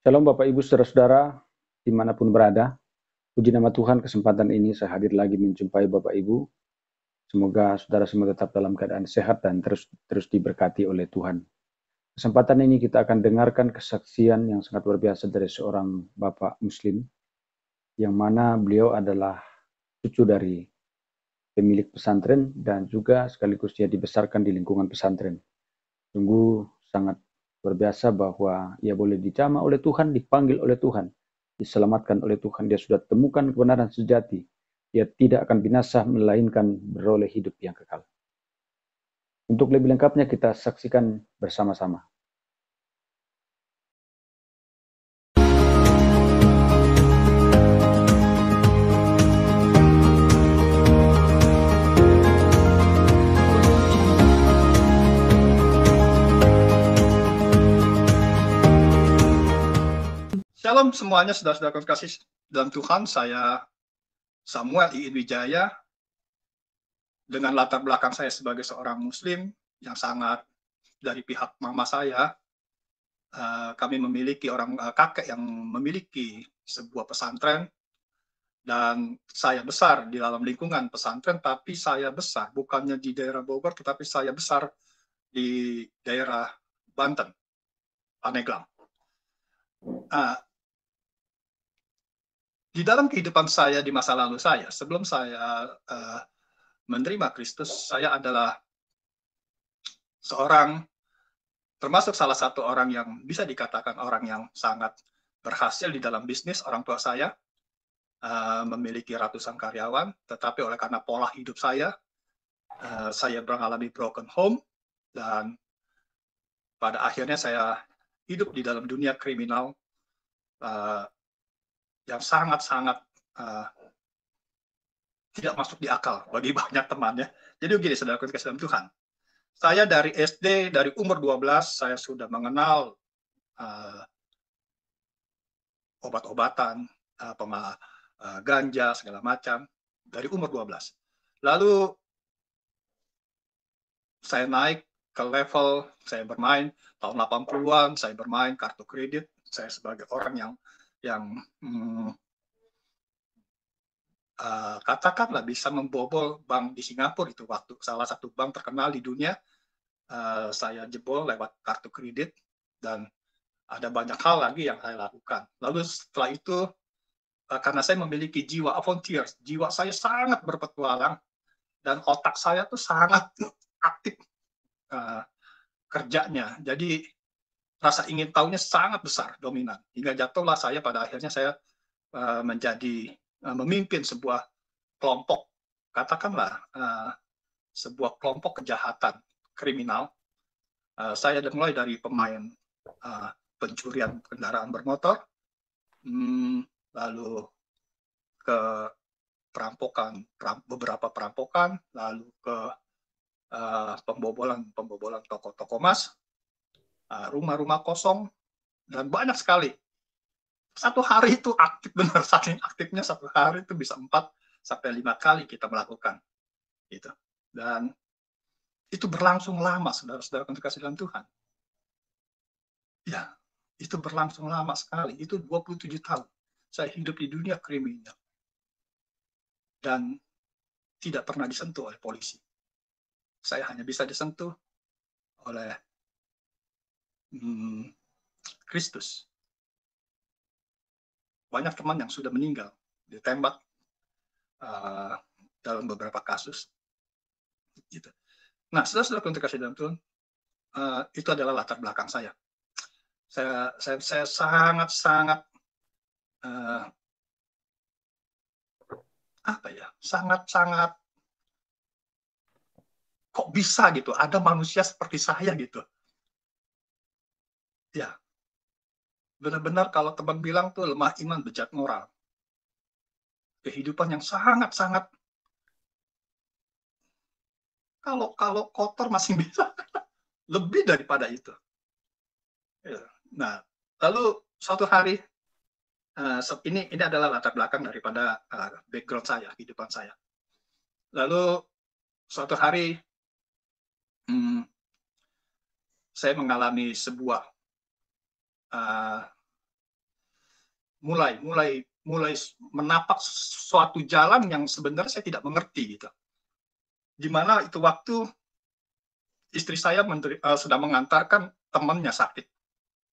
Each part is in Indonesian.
Shalom Bapak Ibu Saudara-saudara dimanapun berada. Puji nama Tuhan, kesempatan ini saya hadir lagi menjumpai Bapak Ibu. Semoga saudara semua tetap dalam keadaan sehat dan terus diberkati oleh Tuhan. Kesempatan ini kita akan dengarkan kesaksian yang sangat luar biasa dari seorang Bapak Muslim, yang mana beliau adalah cucu dari pemilik pesantren dan juga sekaligus dia dibesarkan di lingkungan pesantren. Sungguh sangat luar biasa bahwa ia boleh dijamah oleh Tuhan, dipanggil oleh Tuhan, diselamatkan oleh Tuhan. Dia sudah temukan kebenaran sejati. Dia tidak akan binasa, melainkan beroleh hidup yang kekal. Untuk lebih lengkapnya kita saksikan bersama-sama. Shalom semuanya, saudara-saudara kasih dalam Tuhan. Saya Samuel Iin Wijaya. Dengan latar belakang saya sebagai seorang Muslim yang sangat dari pihak mama saya, kami memiliki kakek yang memiliki sebuah pesantren, dan saya besar di dalam lingkungan pesantren. Tapi saya besar bukannya di daerah Bogor, tetapi saya besar di daerah Banten, Pandeglang. Di dalam kehidupan saya di masa lalu saya, sebelum saya menerima Kristus, saya adalah termasuk salah satu orang yang bisa dikatakan orang yang sangat berhasil di dalam bisnis. Orang tua saya memiliki ratusan karyawan, tetapi oleh karena pola hidup saya mengalami broken home, dan pada akhirnya saya hidup di dalam dunia kriminal yang sangat-sangat tidak masuk di akal bagi banyak temannya. Jadi begini, saudara kasih dalam Tuhan. Saya dari SD, dari umur 12, saya sudah mengenal obat-obatan, ganja, segala macam, dari umur 12. Lalu saya naik ke level, saya bermain, tahun 80-an, saya bermain kartu kredit. Saya sebagai orang yang katakanlah bisa membobol bank di Singapura. Itu waktu salah satu bank terkenal di dunia. Saya jebol lewat kartu kredit, dan ada banyak hal lagi yang saya lakukan. Lalu setelah itu, karena saya memiliki jiwa volunteer, jiwa saya sangat berpetualang, dan otak saya tuh sangat aktif kerjanya. Jadi rasa ingin tahunya sangat besar, dominan. Hingga jatuhlah saya, pada akhirnya saya memimpin sebuah kelompok, katakanlah sebuah kelompok kejahatan kriminal. Saya mulai dari pemain pencurian kendaraan bermotor, lalu ke beberapa perampokan, lalu ke pembobolan toko-toko emas, rumah-rumah kosong, dan banyak sekali. Satu hari itu aktif benar, saking aktifnya satu hari itu bisa 4-5 kali kita melakukan gitu. Dan itu berlangsung lama, saudara-saudara kasih dalam Tuhan. Ya, itu berlangsung lama sekali. Itu 27 tahun saya hidup di dunia kriminal dan tidak pernah disentuh oleh polisi. Saya hanya bisa disentuh oleh Kristus. Banyak teman yang sudah meninggal, ditembak dalam beberapa kasus. Gitu. Nah, saudara-saudara untuk kasih dalam Tuhan, itu adalah latar belakang saya. Saya sangat-sangat sangat kok bisa gitu, ada manusia seperti saya gitu. Ya, benar-benar kalau teman bilang tuh lemah iman, bejat moral. Kehidupan yang sangat-sangat, kalau kotor masih bisa, lebih daripada itu. Ya. Nah, lalu suatu hari, ini adalah latar belakang daripada background saya, kehidupan saya. Lalu suatu hari saya mengalami sebuah mulai menapak suatu jalan yang sebenarnya saya tidak mengerti gitu. Di mana itu waktu istri saya sedang mengantarkan temannya sakit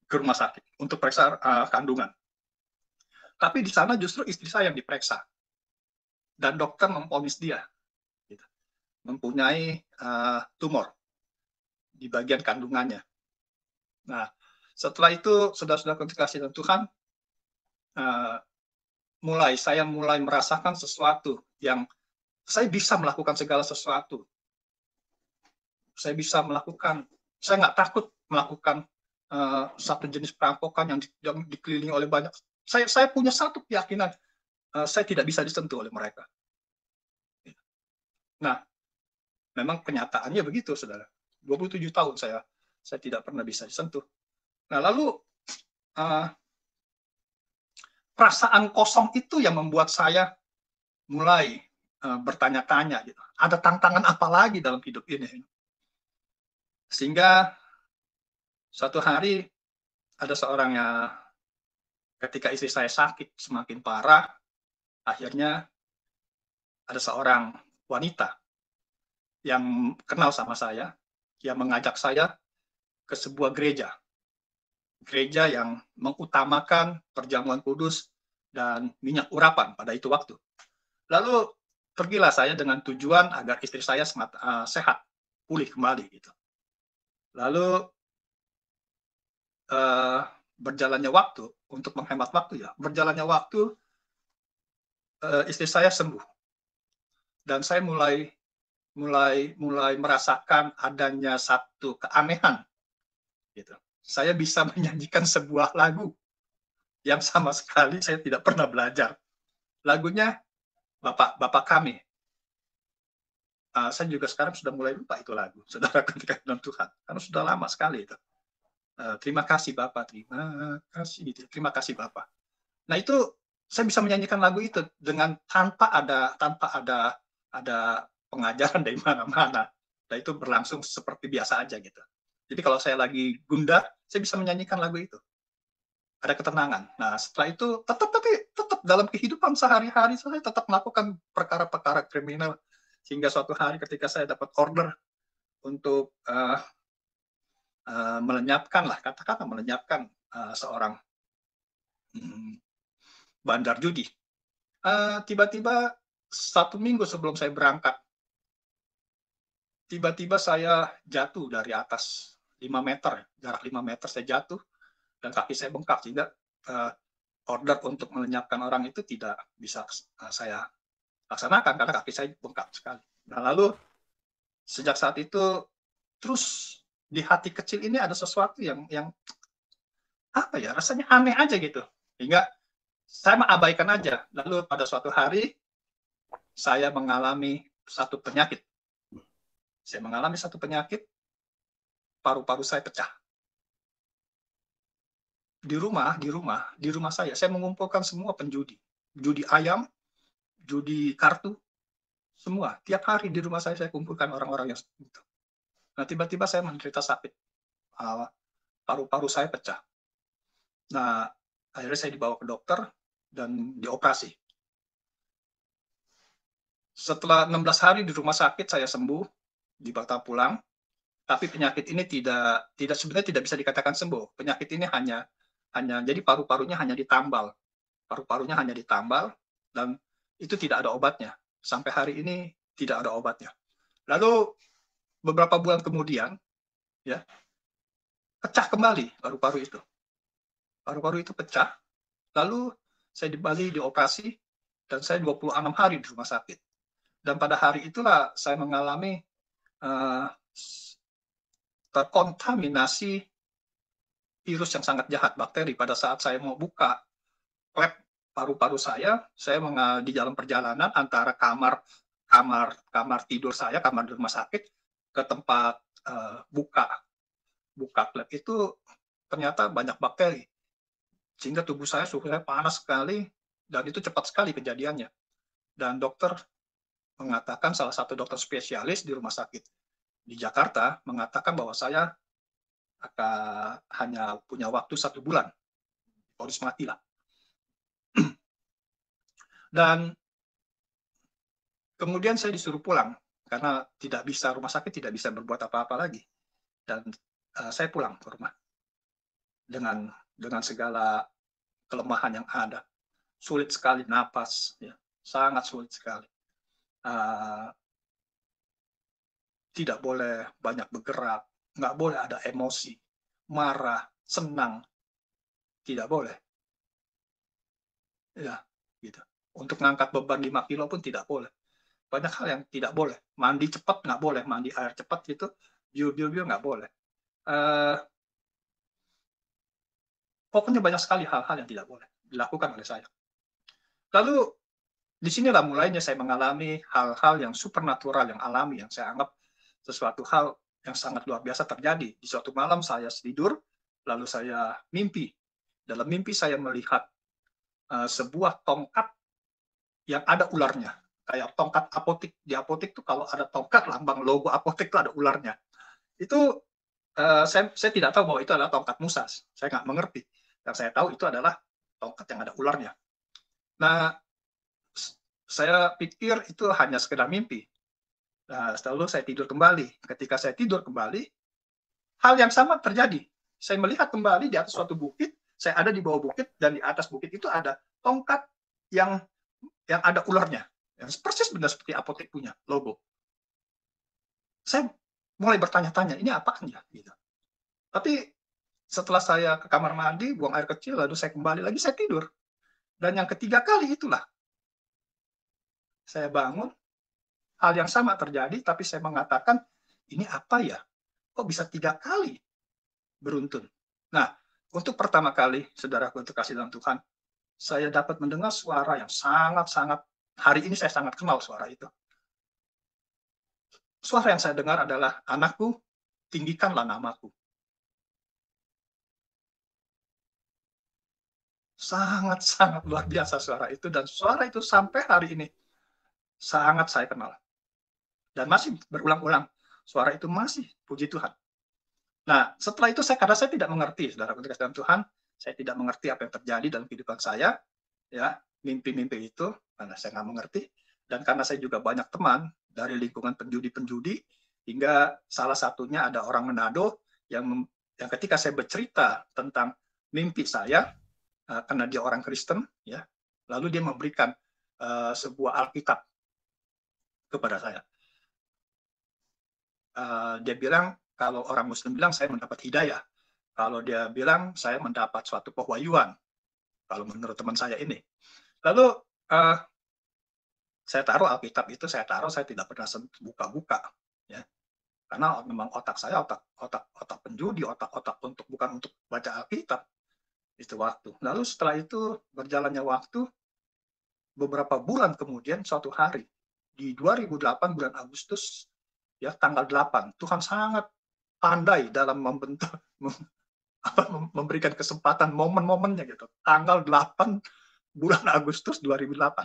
ke rumah sakit untuk periksa kandungan. Tapi di sana justru istri saya yang diperiksa dan dokter memvonis dia gitu, mempunyai tumor di bagian kandungannya. Nah, setelah itu saudara-saudara kasih dalam Tuhan, saya mulai merasakan sesuatu yang saya bisa melakukan segala sesuatu. Saya bisa melakukan, saya nggak takut melakukan satu jenis perampokan yang dikelilingi oleh banyak. Saya punya satu keyakinan, saya tidak bisa disentuh oleh mereka. Nah, memang kenyataannya begitu, saudara. 27 tahun saya tidak pernah bisa disentuh. Nah, lalu perasaan kosong itu yang membuat saya mulai bertanya-tanya, gitu. Ada tantangan apa lagi dalam hidup ini? Sehingga suatu hari ada seorang yang ketika istri saya sakit semakin parah, akhirnya ada seorang wanita yang kenal sama saya, yang mengajak saya ke sebuah gereja yang mengutamakan perjamuan kudus dan minyak urapan pada itu waktu. Lalu pergilah saya dengan tujuan agar istri saya sehat, pulih kembali gitu. Lalu berjalannya waktu, untuk menghemat waktu ya, berjalannya waktu istri saya sembuh dan saya mulai merasakan adanya satu keanehan gitu. Saya bisa menyanyikan sebuah lagu yang sama sekali saya tidak pernah belajar. Lagunya Bapak Kami. Saya juga sekarang sudah mulai lupa itu lagu, saudara ketika dalam Tuhan, karena sudah lama sekali itu. Terima kasih Bapak, terima kasih Bapak. Nah itu saya bisa menyanyikan lagu itu dengan tanpa ada pengajaran dari mana-mana. Nah itu berlangsung seperti biasa aja gitu. Jadi kalau saya lagi gundah, saya bisa menyanyikan lagu itu. Ada ketenangan. Nah setelah itu tetap dalam kehidupan sehari-hari saya tetap melakukan perkara-perkara kriminal. Sehingga suatu hari ketika saya dapat order untuk melenyapkan seorang bandar judi. Tiba-tiba 1 minggu sebelum saya berangkat, tiba-tiba saya jatuh dari atas 5 meter, jarak 5 meter saya jatuh, dan kaki saya bengkak, sehingga order untuk melenyapkan orang itu tidak bisa saya laksanakan, karena kaki saya bengkak sekali. Nah lalu, sejak saat itu, terus di hati kecil ini ada sesuatu yang apa ya, rasanya aneh aja gitu. Hingga saya mengabaikan aja. Lalu pada suatu hari, saya mengalami satu penyakit. Paru-paru saya pecah. Di rumah saya mengumpulkan semua penjudi. Judi ayam, judi kartu, semua. Tiap hari di rumah saya kumpulkan orang-orang yang itu. Nah, tiba-tiba saya menderita sakit. Paru-paru saya pecah. Nah, akhirnya saya dibawa ke dokter dan dioperasi. Setelah 16 hari di rumah sakit, saya sembuh, dibawa pulang. Tapi penyakit ini sebenarnya tidak bisa dikatakan sembuh. Penyakit ini hanya jadi paru-parunya hanya ditambal. Dan itu tidak ada obatnya. Sampai hari ini tidak ada obatnya. Lalu beberapa bulan kemudian, ya, pecah kembali paru-paru itu. Paru-paru itu pecah. Lalu saya dioperasi dan saya 26 hari di rumah sakit. Dan pada hari itulah saya mengalami terkontaminasi virus yang sangat jahat, bakteri. Pada saat saya mau buka lab paru-paru saya di dalam perjalanan antara kamar tidur saya, kamar di rumah sakit, ke tempat buka lab itu ternyata banyak bakteri. Sehingga tubuh saya suhunya panas sekali, dan itu cepat sekali kejadiannya. Dan dokter mengatakan, salah satu dokter spesialis di rumah sakit di Jakarta mengatakan bahwa saya akan hanya punya waktu 1 bulan, harus mati lah. Dan kemudian saya disuruh pulang karena rumah sakit tidak bisa berbuat apa-apa lagi. Dan saya pulang ke rumah dengan segala kelemahan yang ada. Sulit sekali napas, ya, sangat sulit sekali. Tidak boleh banyak bergerak, nggak boleh ada emosi, marah, senang, tidak boleh. Ya, gitu. Untuk ngangkat beban 5 kilo pun tidak boleh. Banyak hal yang tidak boleh. Mandi cepat nggak boleh, mandi air cepat gitu, biu-biu nggak boleh. Pokoknya banyak sekali hal-hal yang tidak boleh dilakukan oleh saya. Lalu disinilah mulainya saya mengalami hal-hal yang supernatural, yang alami, yang saya anggap sesuatu hal yang sangat luar biasa terjadi. Di suatu malam saya tidur, lalu saya mimpi. Dalam mimpi saya melihat sebuah tongkat yang ada ularnya. Kayak tongkat apotik. Di apotik tuh kalau ada tongkat, lambang logo apotik itu ada ularnya. Itu saya tidak tahu bahwa itu adalah tongkat Musa. Saya nggak mengerti. Yang saya tahu itu adalah tongkat yang ada ularnya. Nah, saya pikir itu hanya sekedar mimpi. Nah, lalu saya tidur kembali. Ketika saya tidur kembali, hal yang sama terjadi. Saya melihat kembali di atas suatu bukit, saya ada di bawah bukit, dan di atas bukit itu ada tongkat yang ada ularnya. Yang persis benar seperti apotek punya logo. Saya mulai bertanya-tanya, ini apaan ya? Gitu. Tapi setelah saya ke kamar mandi, buang air kecil, lalu saya kembali lagi, saya tidur. Dan yang ketiga kali itulah, saya bangun, hal yang sama terjadi, tapi saya mengatakan, ini apa ya? Kok bisa 3 kali beruntun? Nah, untuk pertama kali, saudaraku untuk kasih dalam Tuhan, saya dapat mendengar suara yang sangat-sangat, hari ini saya sangat kenal suara itu. Suara yang saya dengar adalah, anakku, tinggikanlah namaku. Sangat-sangat luar biasa suara itu, dan suara itu sampai hari ini sangat saya kenal. Dan masih berulang-ulang, suara itu masih, puji Tuhan. Nah, setelah itu karena saya tidak mengerti, saudara kasih dalam Tuhan, saya tidak mengerti apa yang terjadi dalam kehidupan saya, ya, mimpi-mimpi itu, karena saya nggak mengerti, dan karena saya juga banyak teman dari lingkungan penjudi-penjudi, hingga salah satunya ada orang Manado yang ketika saya bercerita tentang mimpi saya, karena dia orang Kristen, ya, lalu dia memberikan sebuah Alkitab kepada saya. Dia bilang, kalau orang Muslim bilang saya mendapat hidayah, kalau dia bilang saya mendapat suatu pewahyuan, kalau menurut teman saya ini. Lalu saya taruh Alkitab itu, saya tidak pernah buka-buka, ya, karena memang otak saya otak penjudi, otak untuk bukan untuk baca Alkitab itu waktu. Lalu setelah itu berjalannya waktu, beberapa bulan kemudian, suatu hari di 2008 bulan Agustus, ya, tanggal 8, Tuhan sangat pandai dalam memberikan kesempatan momen-momennya gitu. Tanggal 8 bulan Agustus 2008.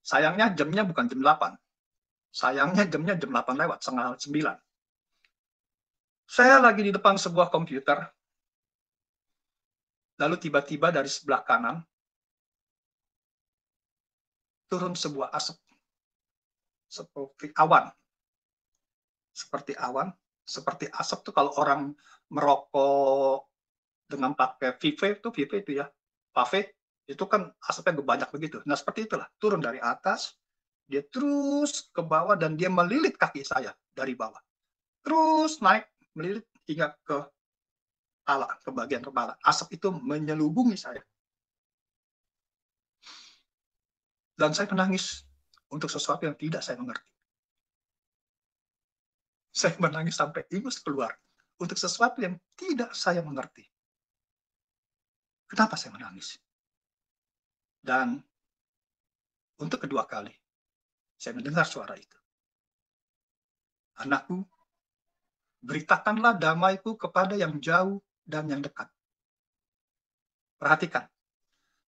Sayangnya jamnya bukan jam 8. Sayangnya jamnya jam 8 lewat, setengah 9. Saya lagi di depan sebuah komputer, lalu tiba-tiba dari sebelah kanan turun sebuah asap, seperti awan. Seperti asap tuh kalau orang merokok dengan pakai Vive itu ya, Pave, itu kan asapnya banyak begitu. Nah, seperti itulah, turun dari atas, dia terus ke bawah, dan dia melilit kaki saya dari bawah. Terus naik, melilit hingga ke bagian kepala. Asap itu menyelubungi saya. Dan saya menangis untuk sesuatu yang tidak saya mengerti. Saya menangis sampai ingus keluar untuk sesuatu yang tidak saya mengerti. Kenapa saya menangis? Dan untuk kedua kali, saya mendengar suara itu. Anakku, beritakanlah damaiku kepada yang jauh dan yang dekat. Perhatikan,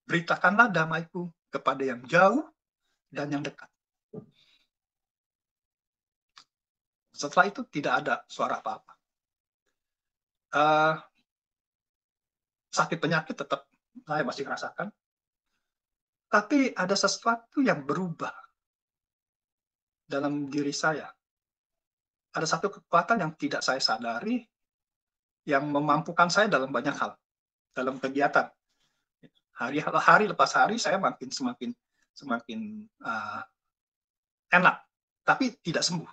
beritakanlah damaiku kepada yang jauh dan yang dekat. Setelah itu tidak ada suara apa-apa. Sakit penyakit tetap saya masih rasakan. Tapi ada sesuatu yang berubah dalam diri saya. Ada satu kekuatan yang tidak saya sadari, yang memampukan saya dalam banyak hal, dalam kegiatan. Hari lepas hari saya semakin enak, tapi tidak sembuh.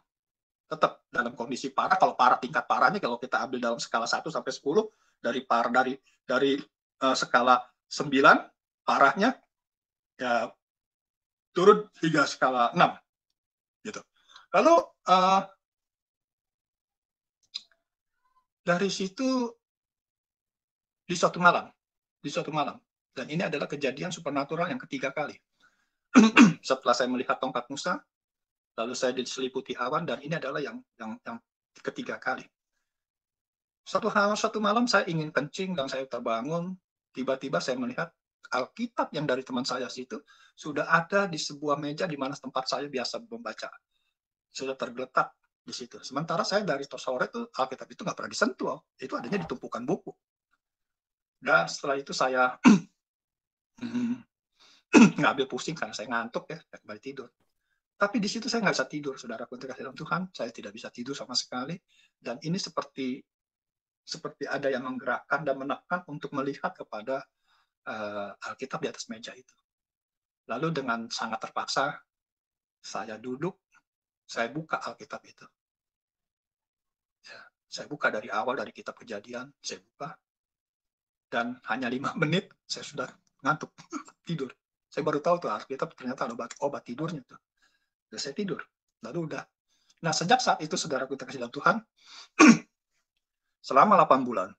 Tetap dalam kondisi parah. Kalau parah, tingkat parahnya kalau kita ambil dalam skala 1 sampai 10, dari skala 9 parahnya ya turun hingga skala 6 gitu. Lalu dari situ di suatu malam, dan ini adalah kejadian supernatural yang ketiga kali. Setelah saya melihat tongkat Musa, lalu saya diseliputi awan, dan ini adalah yang ketiga kali. Satu malam saya ingin kencing dan saya terbangun, tiba-tiba saya melihat Alkitab yang dari teman saya situ sudah ada di sebuah meja di mana tempat saya biasa membaca. Sudah tergeletak di situ. Sementara saya dari sore itu Alkitab itu nggak pernah disentuh, itu adanya di tumpukan buku. Dan setelah itu saya ngambil pusing karena saya ngantuk ya, kembali tidur. Tapi di situ saya nggak bisa tidur, saudaraku terkasih dalam Tuhan, saya tidak bisa tidur sama sekali. Dan ini seperti ada yang menggerakkan dan menekan untuk melihat kepada Alkitab di atas meja itu. Lalu dengan sangat terpaksa, saya duduk, saya buka Alkitab itu. Ya, saya buka dari awal, dari kitab Kejadian, saya buka. Dan hanya 5 menit, saya sudah ngantuk, tidur. Saya baru tahu tuh Alkitab ternyata ada obat tidurnya tuh. Dan saya tidur, lalu udah. Nah, sejak saat itu, saudaraku terkasih dalam Tuhan, selama 8 bulan,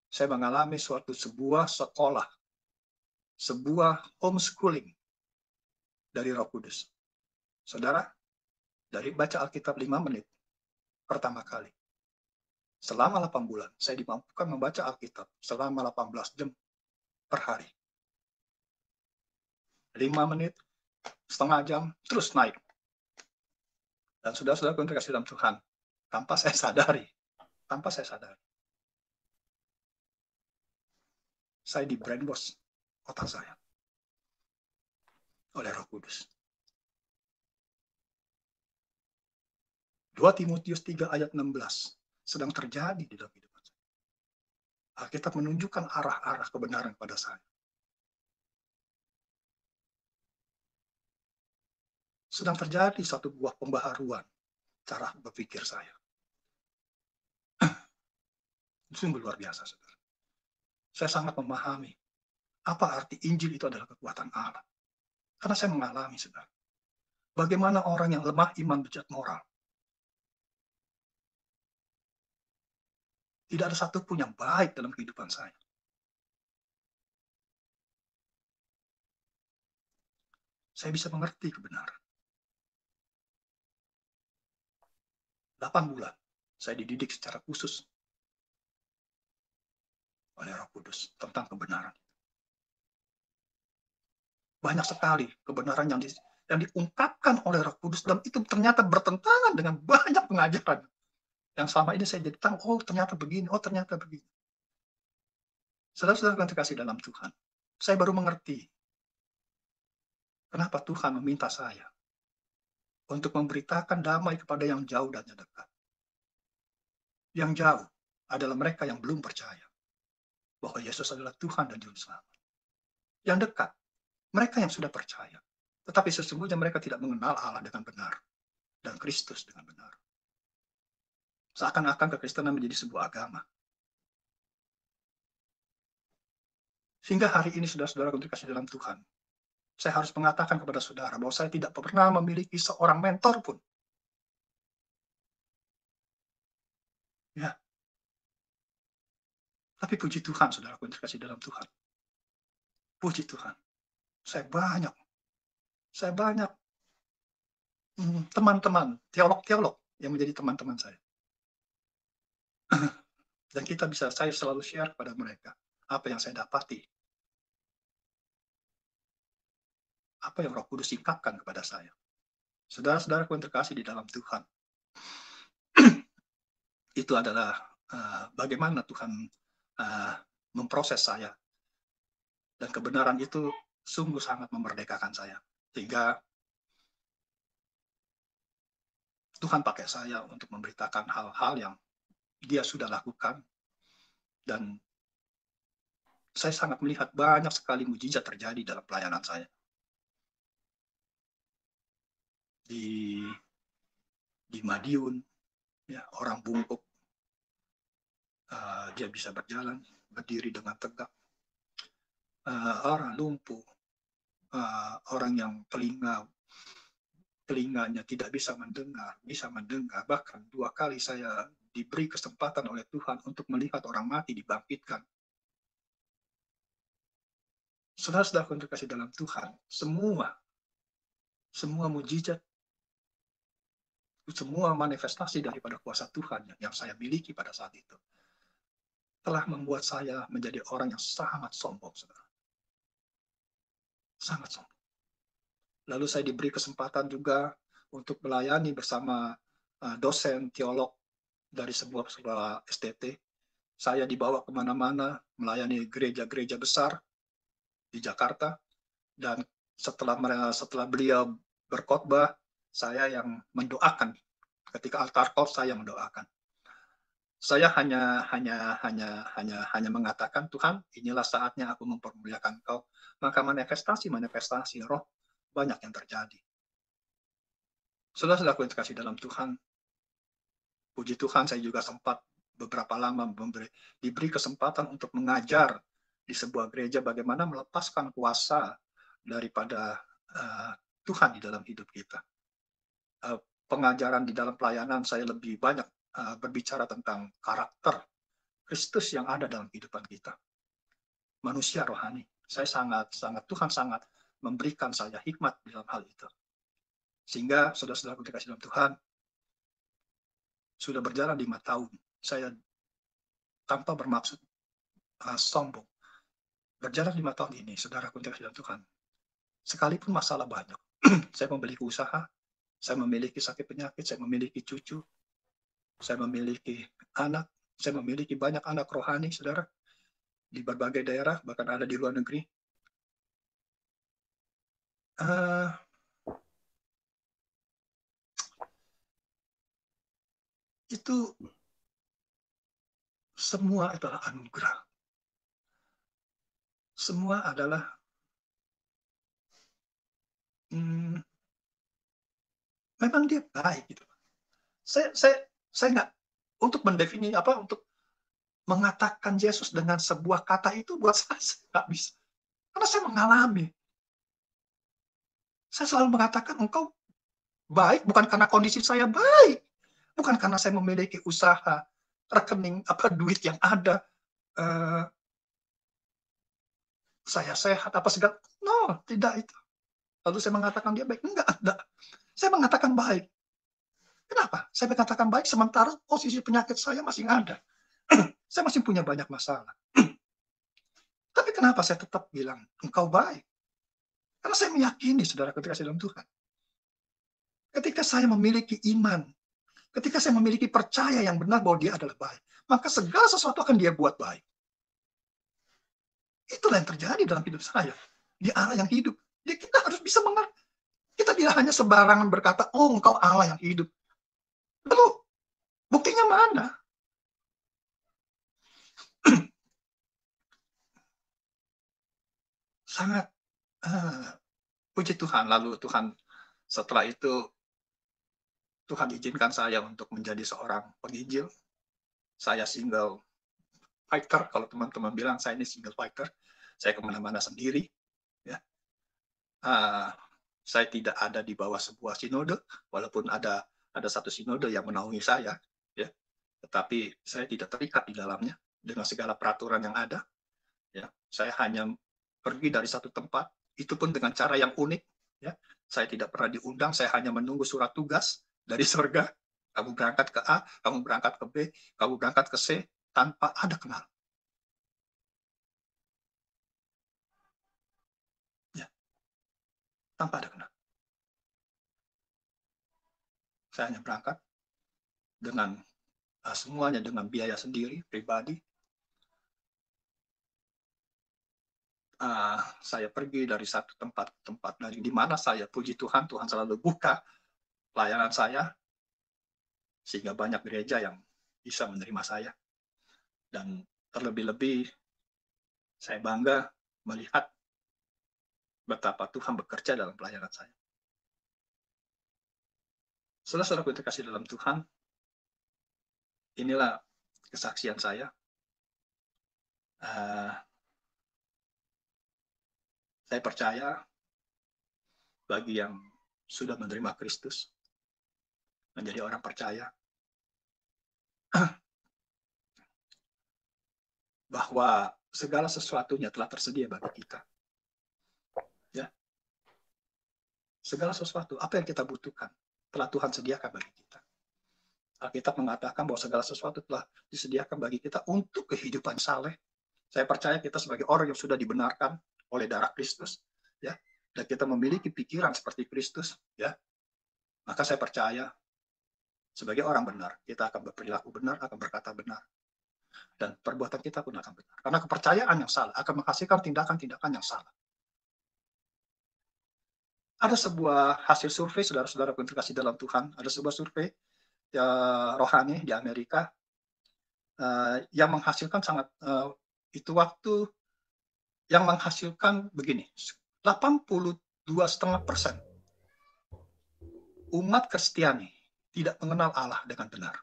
saya mengalami sebuah sekolah, sebuah homeschooling dari Roh Kudus. Saudara, dari baca Alkitab 5 menit pertama kali, selama 8 bulan, saya dimampukan membaca Alkitab selama 18 jam per hari. 5 menit, setengah jam, terus naik. Dan saudara-saudara yang terkasih dalam Tuhan, tanpa saya sadari, saya di brainwash otak saya oleh Roh Kudus. 2 Timotius 3 ayat 16 sedang terjadi di dalam hidup saya. Alkitab menunjukkan arah-arah kebenaran pada saya. Sedang terjadi satu buah pembaharuan cara berpikir saya. Sungguh luar biasa, saudara. Saya sangat memahami apa arti Injil itu adalah kekuatan Allah. Karena saya mengalami, saudara. Bagaimana orang yang lemah iman bejat moral. Tidak ada satupun yang baik dalam kehidupan saya. Saya bisa mengerti kebenaran. 8 bulan saya dididik secara khusus oleh Roh Kudus tentang kebenaran. Banyak sekali kebenaran yang diungkapkan oleh Roh Kudus, dan itu ternyata bertentangan dengan banyak pengajaran yang selama ini saya jadi tahu, oh ternyata begini, oh ternyata begini. Saudara-saudara yang terkasih dalam Tuhan, saya baru mengerti kenapa Tuhan meminta saya untuk memberitakan damai kepada yang jauh dan yang dekat. Yang jauh adalah mereka yang belum percaya bahwa Yesus adalah Tuhan dan Juru Selamat. Yang dekat, mereka yang sudah percaya, tetapi sesungguhnya mereka tidak mengenal Allah dengan benar dan Kristus dengan benar. Seakan-akan kekristenan menjadi sebuah agama. Sehingga hari ini, saudara-saudara yang terkasih dalam Tuhan, saya harus mengatakan kepada saudara bahwa saya tidak pernah memiliki seorang mentor pun. Ya. Tapi puji Tuhan, saudara yang terkasih dalam Tuhan. Puji Tuhan. Saya banyak teman-teman, teolog-teolog yang menjadi teman-teman saya. Dan saya selalu share kepada mereka apa yang saya dapati. Apa yang Roh Kudus singkapkan kepada saya. Saudara-saudara yang terkasih di dalam Tuhan. Itu adalah bagaimana Tuhan memproses saya Dan kebenaran itu sungguh sangat memerdekakan saya. Sehingga Tuhan pakai saya untuk memberitakan hal-hal yang Dia sudah lakukan. Dan saya sangat melihat banyak sekali mujizat terjadi dalam pelayanan saya. Di Madiun, ya, orang bungkuk, dia bisa berjalan, berdiri dengan tegak. Orang lumpuh, orang yang telinganya tidak bisa mendengar. Bahkan 2 kali saya diberi kesempatan oleh Tuhan untuk melihat orang mati dibangkitkan. Saudara-saudara yang terkasih dalam Tuhan, semua mujizat, semua manifestasi daripada kuasa Tuhan yang saya miliki pada saat itu telah membuat saya menjadi orang yang sangat sombong, saudara. Sangat sombong. Lalu saya diberi kesempatan juga untuk melayani bersama dosen teolog dari sebuah STT. Saya dibawa kemana-mana melayani gereja-gereja besar di Jakarta, dan setelah beliau berkhotbah, saya yang mendoakan. Ketika altar call, saya mendoakan. Saya hanya mengatakan, Tuhan, inilah saatnya aku mempermuliakan Engkau. Maka manifestasi roh banyak yang terjadi. Saudara-saudaraku yang terkasih dalam Tuhan, puji Tuhan saya juga sempat beberapa lama diberi kesempatan untuk mengajar di sebuah gereja bagaimana melepaskan kuasa daripada Tuhan di dalam hidup kita. Pengajaran di dalam pelayanan saya lebih banyak berbicara tentang karakter Kristus yang ada dalam kehidupan kita. Manusia rohani. Tuhan sangat memberikan saya hikmat di dalam hal itu. Sehingga saudara-saudara dikasih dalam Tuhan, sudah berjalan 5 tahun, saya tanpa bermaksud sombong. Berjalan 5 tahun ini, saudara dikasih dalam Tuhan, sekalipun masalah banyak, saya memiliki usaha, saya memiliki sakit penyakit, saya memiliki cucu, saya memiliki anak, saya memiliki banyak anak rohani, saudara, di berbagai daerah, bahkan ada di luar negeri. Itu semua adalah anugerah. Semua adalah memang dia baik gitu. Saya nggak untuk mendefinisi untuk mengatakan Yesus dengan sebuah kata itu buat saya nggak bisa. Karena saya mengalami. Saya selalu mengatakan engkau baik bukan karena kondisi saya baik. Bukan karena saya memiliki usaha, rekening, duit yang ada, saya sehat, segala. No, tidak itu. Lalu saya mengatakan dia baik. Enggak. Saya mengatakan baik. Kenapa? Saya mengatakan baik sementara posisi penyakit saya masih ada. Saya masih punya banyak masalah. Tapi kenapa saya tetap bilang, engkau baik? Karena saya meyakini, saudara, ketika saya dalam Tuhan. Ketika saya memiliki iman, ketika saya memiliki percaya yang benar bahwa dia adalah baik, maka segala sesuatu akan dia buat baik. Itulah yang terjadi dalam hidup saya. Dia Allah yang hidup. Kita harus bisa mengerti. Kita tidak hanya sembarangan berkata, oh engkau Allah yang hidup. Lalu, buktinya mana? Sangat puji Tuhan. Lalu Tuhan setelah itu Tuhan izinkan saya untuk menjadi seorang penginjil. Saya single fighter. Kalau teman-teman bilang saya ini single fighter, saya kemana-mana sendiri. Ya. Saya tidak ada di bawah sebuah sinode, walaupun ada satu sinode yang menaungi saya. Ya. Tetapi saya tidak terikat di dalamnya dengan segala peraturan yang ada. Ya. Saya hanya pergi dari satu tempat, itu pun dengan cara yang unik. Ya. Saya tidak pernah diundang, saya hanya menunggu surat tugas dari surga. Kamu berangkat ke A, kamu berangkat ke B, kamu berangkat ke C, tanpa ada kenal. Ya. Tanpa ada kenal. Saya hanya berangkat dengan semuanya dengan biaya sendiri, pribadi. saya pergi dari satu tempat ke tempat, dari di mana saya puji Tuhan, Tuhan selalu buka pelayanan saya, sehingga banyak gereja yang bisa menerima saya. Dan terlebih-lebih saya bangga melihat betapa Tuhan bekerja dalam pelayanan saya. Saudara-saudaraku yang terkasih dalam Tuhan, inilah kesaksian saya. Saya percaya bagi yang sudah menerima Kristus, menjadi orang percaya, bahwa segala sesuatunya telah tersedia bagi kita. Ya. Segala sesuatu, apa yang kita butuhkan, telah Tuhan sediakan bagi kita. Alkitab mengatakan bahwa segala sesuatu telah disediakan bagi kita untuk kehidupan saleh. Saya percaya kita sebagai orang yang sudah dibenarkan oleh darah Kristus, ya, dan kita memiliki pikiran seperti Kristus, ya, maka saya percaya sebagai orang benar, kita akan berperilaku benar, akan berkata benar, dan perbuatan kita pun akan benar. Karena kepercayaan yang salah akan menghasilkan tindakan-tindakan yang salah. Ada sebuah hasil survei, saudara-saudara yang terkasih dalam Tuhan, ada sebuah survei ya, rohani di Amerika yang menghasilkan itu waktu yang menghasilkan begini, 82,5% umat Kristiani tidak mengenal Allah dengan benar.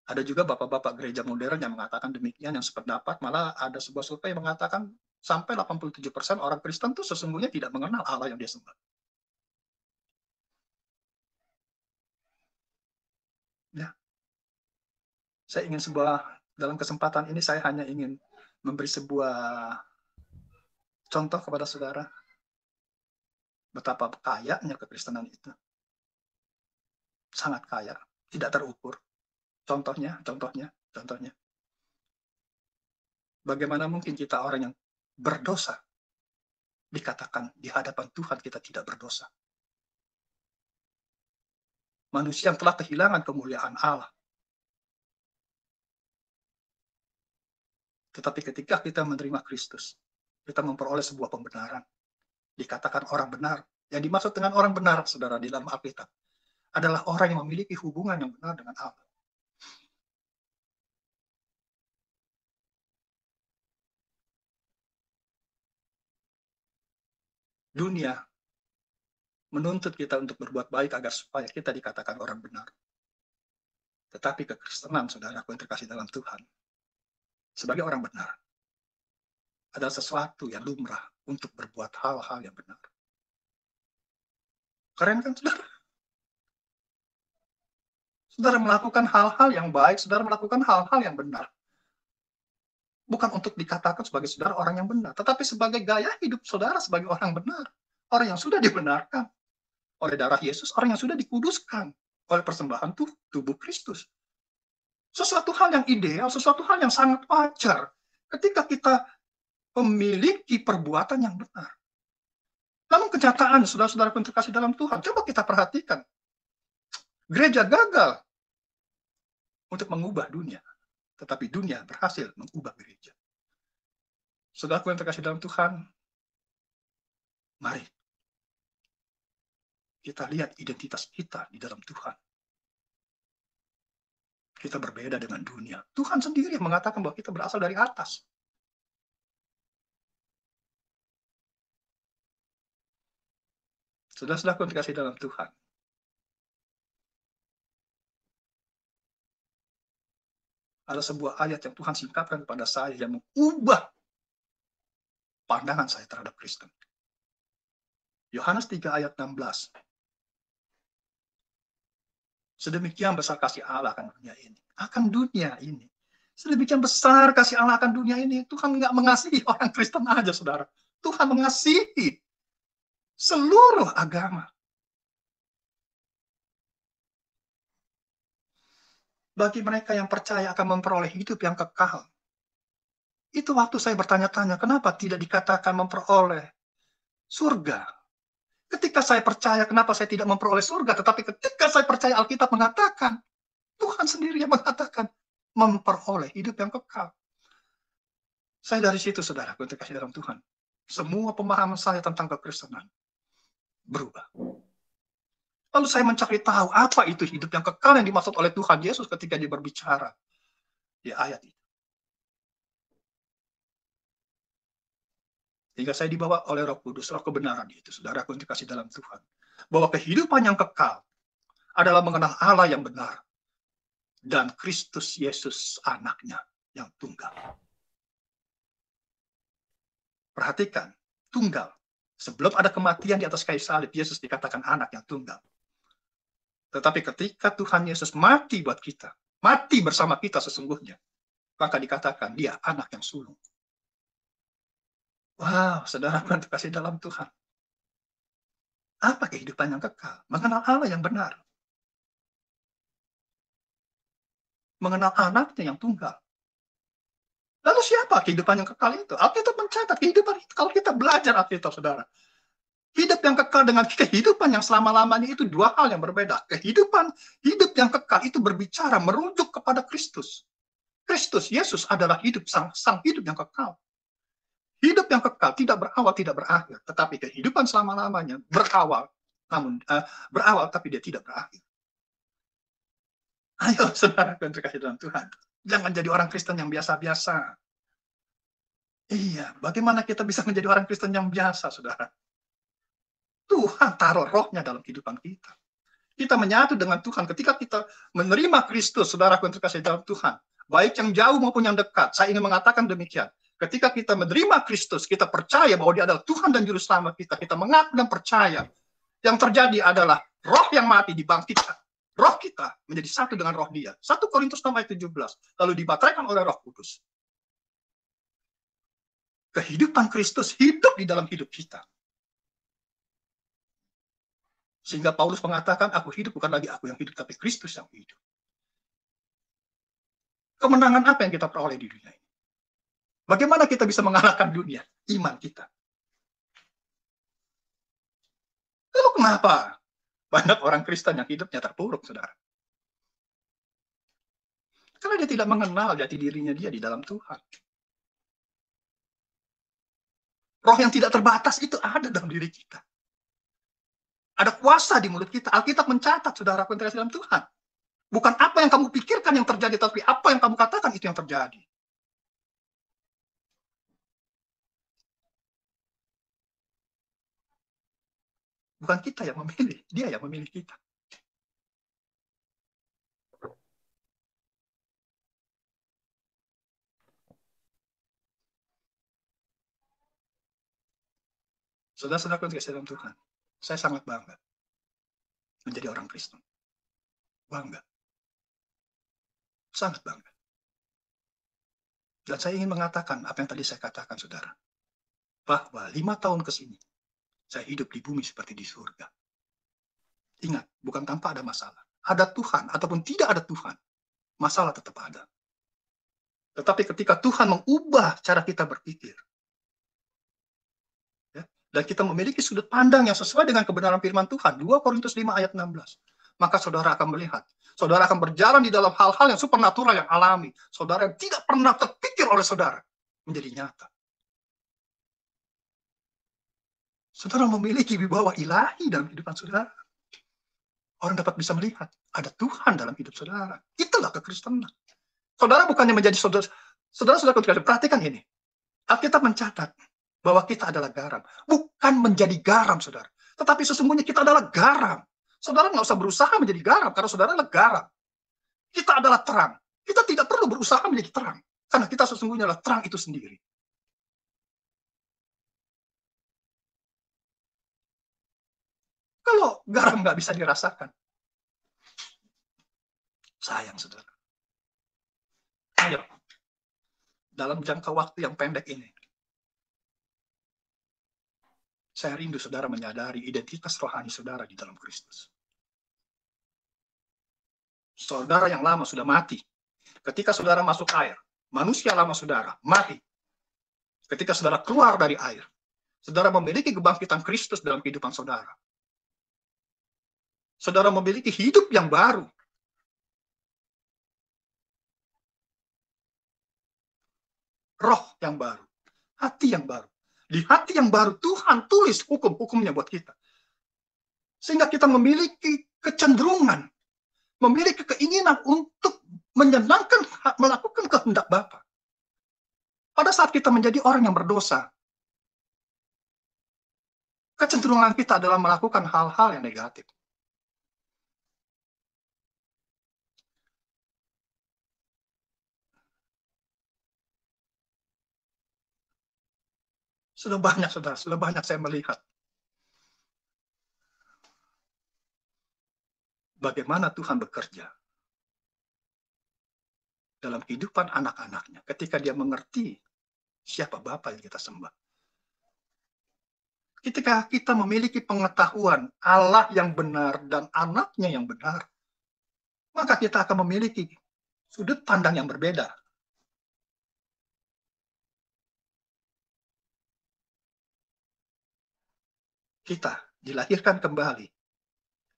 Ada juga bapak-bapak gereja modern yang mengatakan demikian, yang sependapat. Malah ada sebuah survei yang mengatakan sampai 87% orang Kristen itu sesungguhnya tidak mengenal Allah yang dia sembah. Ya. Saya ingin dalam kesempatan ini saya hanya ingin memberi sebuah contoh kepada saudara betapa kayanya kekristenan itu. Sangat kaya, tidak terukur. Contohnya. Bagaimana mungkin kita orang yang berdosa dikatakan di hadapan Tuhan kita tidak berdosa? Manusia yang telah kehilangan kemuliaan Allah. Tetapi ketika kita menerima Kristus, kita memperoleh sebuah pembenaran. Dikatakan orang benar. Yang dimaksud dengan orang benar, saudara, di dalam Alkitab, adalah orang yang memiliki hubungan yang benar dengan Allah. Dunia menuntut kita untuk berbuat baik agar supaya kita dikatakan orang benar. Tetapi kekristenan, saudaraku yang terkasih dalam Tuhan, sebagai orang benar, adalah sesuatu yang lumrah untuk berbuat hal-hal yang benar. Keren kan, saudara? Saudara melakukan hal-hal yang baik, saudara melakukan hal-hal yang benar. Bukan untuk dikatakan sebagai saudara orang yang benar, tetapi sebagai gaya hidup saudara sebagai orang benar. Orang yang sudah dibenarkan oleh darah Yesus, orang yang sudah dikuduskan oleh persembahan tubuh Kristus. Sesuatu hal yang ideal, sesuatu hal yang sangat wajar ketika kita memiliki perbuatan yang benar. Namun kenyataan, saudara-saudara yang terkasih dalam Tuhan, coba kita perhatikan. Gereja gagal untuk mengubah dunia, tetapi dunia berhasil mengubah gereja. Saudaraku yang terkasih dalam Tuhan, mari kita lihat identitas kita di dalam Tuhan. Kita berbeda dengan dunia. Tuhan sendiri yang mengatakan bahwa kita berasal dari atas. Saudara-saudaraku yang terkasih dalam Tuhan, ada sebuah ayat yang Tuhan singkapkan kepada saya yang mengubah pandangan saya terhadap Kristen. Yohanes 3 ayat 16. Sedemikian besar kasih Allah akan dunia ini. Akan dunia ini. Sedemikian besar kasih Allah akan dunia ini. Tuhan nggak mengasihi orang Kristen aja, saudara. Tuhan mengasihi seluruh agama. Bagi mereka yang percaya akan memperoleh hidup yang kekal. Itu waktu saya bertanya-tanya, kenapa tidak dikatakan memperoleh surga? Ketika saya percaya, kenapa saya tidak memperoleh surga? Tetapi ketika saya percaya, Alkitab mengatakan, Tuhan sendiri yang mengatakan, memperoleh hidup yang kekal. Saya dari situ, saudara, untuk kasih dalam Tuhan. Semua pemahaman saya tentang kekristenan berubah. Lalu saya mencari tahu apa itu hidup yang kekal yang dimaksud oleh Tuhan Yesus ketika dia berbicara di ayat itu. Hingga saya dibawa oleh Roh Kudus, Roh kebenaran itu, saudara, untuk kasih dalam Tuhan. Bahwa kehidupan yang kekal adalah mengenal Allah yang benar dan Kristus Yesus anaknya yang tunggal. Perhatikan, tunggal. Sebelum ada kematian di atas kayu salib, Yesus dikatakan anak yang tunggal. Tetapi ketika Tuhan Yesus mati buat kita, mati bersama kita sesungguhnya, maka dikatakan dia anak yang sulung. Wow, saudara, kasih dalam Tuhan. Apa kehidupan yang kekal? Mengenal Allah yang benar. Mengenal anaknya yang tunggal. Lalu siapa kehidupan yang kekal itu? Alkitab mencatat kehidupan itu. Kalau kita belajar Alkitab, saudara, hidup yang kekal dengan kehidupan yang selama-lamanya itu dua hal yang berbeda. Kehidupan, hidup yang kekal itu berbicara, merujuk kepada Kristus. Kristus, Yesus adalah hidup, sang hidup yang kekal. Hidup yang kekal tidak berawal, tidak berakhir. Tetapi kehidupan selama-lamanya berawal, namun berawal tapi dia tidak berakhir. Ayo, saudara, yang terkasih dalam Tuhan. Jangan jadi orang Kristen yang biasa-biasa. Iya, bagaimana kita bisa menjadi orang Kristen yang biasa, saudara? Tuhan taruh rohnya dalam kehidupan kita. Kita menyatu dengan Tuhan ketika kita menerima Kristus, saudara, yang terkasih dalam Tuhan. Baik yang jauh maupun yang dekat. Saya ingin mengatakan demikian. Ketika kita menerima Kristus, kita percaya bahwa dia adalah Tuhan dan Juru Selamat kita. Kita mengaku dan percaya. Yang terjadi adalah roh yang mati dibangkitkan. Roh kita menjadi satu dengan roh dia. 1 Korintus 6 ayat 17. Lalu dibateraikan oleh Roh Kudus. Kehidupan Kristus hidup di dalam hidup kita. Sehingga Paulus mengatakan, aku hidup bukan lagi aku yang hidup, tapi Kristus yang hidup. Kemenangan apa yang kita peroleh di dunia ini? Bagaimana kita bisa mengalahkan dunia? Iman kita. Lalu kenapa banyak orang Kristen yang hidupnya terpuruk, saudara? Karena dia tidak mengenal jati dirinya dia di dalam Tuhan. Roh yang tidak terbatas itu ada dalam diri kita. Ada kuasa di mulut kita. Alkitab mencatat, saudara, yang dalam Tuhan. Bukan apa yang kamu pikirkan yang terjadi, tapi apa yang kamu katakan itu yang terjadi. Bukan kita yang memilih, dia yang memilih kita. Saudara-saudara yang dikasihi dalam Tuhan, saya sangat bangga menjadi orang Kristen. Bangga. Sangat bangga. Dan saya ingin mengatakan apa yang tadi saya katakan, saudara. Bahwa 5 tahun ke sini, saya hidup di bumi seperti di surga. Ingat, bukan tanpa ada masalah. Ada Tuhan, ataupun tidak ada Tuhan, masalah tetap ada. Tetapi ketika Tuhan mengubah cara kita berpikir, ya, dan kita memiliki sudut pandang yang sesuai dengan kebenaran firman Tuhan, 2 Korintus 5 ayat 16, maka saudara akan melihat, saudara akan berjalan di dalam hal-hal yang supernatural, yang alami, saudara yang tidak pernah terpikir oleh saudara, menjadi nyata. Saudara memiliki wibawa ilahi dalam kehidupan saudara. Orang dapat bisa melihat, ada Tuhan dalam hidup saudara. Itulah kekristenan. Saudara bukannya menjadi saudara perhatikan ini. Alkitab mencatat bahwa kita adalah garam. Bukan menjadi garam, saudara. Tetapi sesungguhnya kita adalah garam. Saudara nggak usah berusaha menjadi garam, karena saudara adalah garam. Kita adalah terang. Kita tidak perlu berusaha menjadi terang. Karena kita sesungguhnya adalah terang itu sendiri. Kalau garam nggak bisa dirasakan, sayang, saudara. Ayo, dalam jangka waktu yang pendek ini, saya rindu saudara menyadari identitas rohani saudara di dalam Kristus. Saudara yang lama sudah mati. Ketika saudara masuk air, manusia lama saudara mati. Ketika saudara keluar dari air, saudara memiliki kebangkitan Kristus dalam kehidupan saudara. Saudara memiliki hidup yang baru. roh yang baru, hati yang baru. Di hati yang baru Tuhan tulis hukum-hukumnya buat kita. Sehingga kita memiliki kecenderungan, memiliki keinginan untuk menyenangkan, melakukan kehendak Bapa. Pada saat kita menjadi orang yang berdosa, kecenderungan kita adalah melakukan hal-hal yang negatif. Sudah banyak, saudara, sudah banyak saya melihat bagaimana Tuhan bekerja dalam kehidupan anak-anaknya ketika dia mengerti siapa Bapa yang kita sembah. Ketika kita memiliki pengetahuan Allah yang benar dan anaknya yang benar, maka kita akan memiliki sudut pandang yang berbeda. Kita dilahirkan kembali.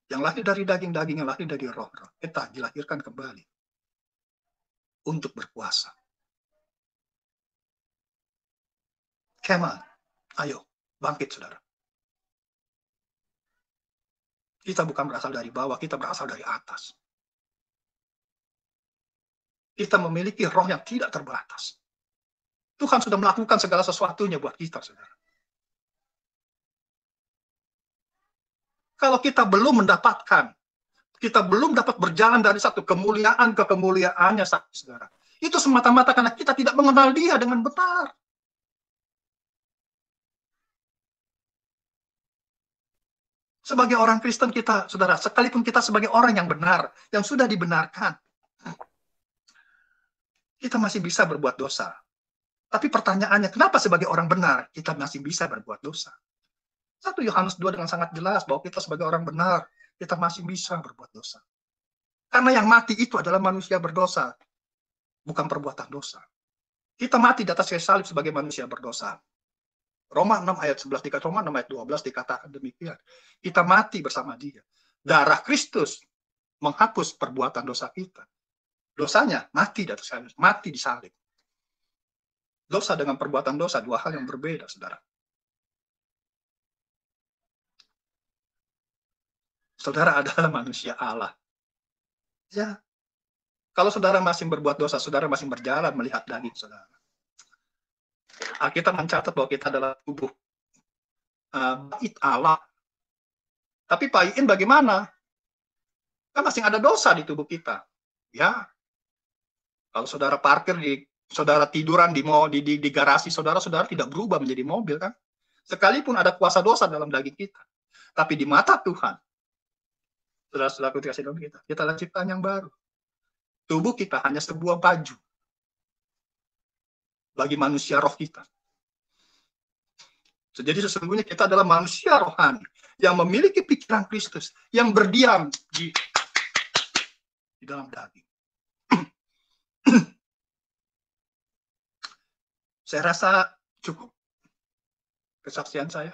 Yang lahir dari daging-daging, yang lahir dari roh-roh. Kita dilahirkan kembali untuk berkuasa. Come on, ayo, bangkit saudara. Kita bukan berasal dari bawah, kita berasal dari atas. Kita memiliki roh yang tidak terbatas. Tuhan sudah melakukan segala sesuatunya buat kita, saudara. Kalau kita belum mendapatkan, kita belum dapat berjalan dari satu kemuliaan ke kemuliaannya, saudara. Itu semata-mata karena kita tidak mengenal Dia dengan benar. Sebagai orang Kristen kita, saudara, sekalipun kita sebagai orang yang benar, yang sudah dibenarkan, kita masih bisa berbuat dosa. Tapi pertanyaannya, kenapa sebagai orang benar, kita masih bisa berbuat dosa? 1 Yohanes 2 dengan sangat jelas bahwa kita sebagai orang benar, kita masih bisa berbuat dosa. Karena yang mati itu adalah manusia berdosa, bukan perbuatan dosa. Kita mati di atas kayu salib sebagai manusia berdosa. Roma 6 ayat 11, Roma 6 ayat 12 dikatakan demikian. Kita mati bersama Dia. Darah Kristus menghapus perbuatan dosa kita. Dosanya mati di atas kayu, mati di salib. Dosa dengan perbuatan dosa, dua hal yang berbeda, saudara. Saudara adalah manusia Allah. Ya, kalau saudara masih berbuat dosa, saudara masih berjalan melihat daging saudara. Alkitab mencatat bahwa kita adalah tubuh bait Allah. Tapi Pak Iin bagaimana? Kan masih ada dosa di tubuh kita. Ya, kalau saudara parkir saudara tiduran di garasi saudara tidak berubah menjadi mobil kan? Sekalipun ada kuasa dosa dalam daging kita. Tapi di mata Tuhan, saudara-saudaraku dikasih dalam kita adalah ciptaan yang baru. Tubuh kita hanya sebuah baju bagi manusia roh kita. Jadi sesungguhnya kita adalah manusia rohani yang memiliki pikiran Kristus, yang berdiam di dalam daging. Saya rasa cukup kesaksian saya.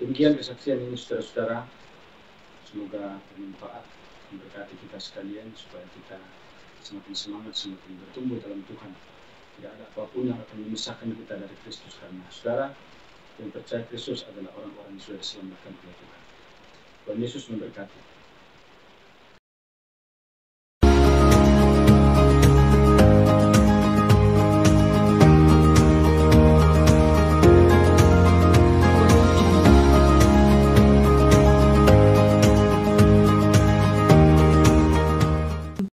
Demikian kesaksian ini, saudara-saudara. Semoga bermanfaat, memberkati kita sekalian, supaya kita semakin semangat, semakin bertumbuh dalam Tuhan. Tidak ada apapun yang akan memisahkan kita dari Kristus, karena saudara yang percaya Kristus adalah orang-orang yang sudah diselamatkan oleh Tuhan. Tuhan Yesus memberkati.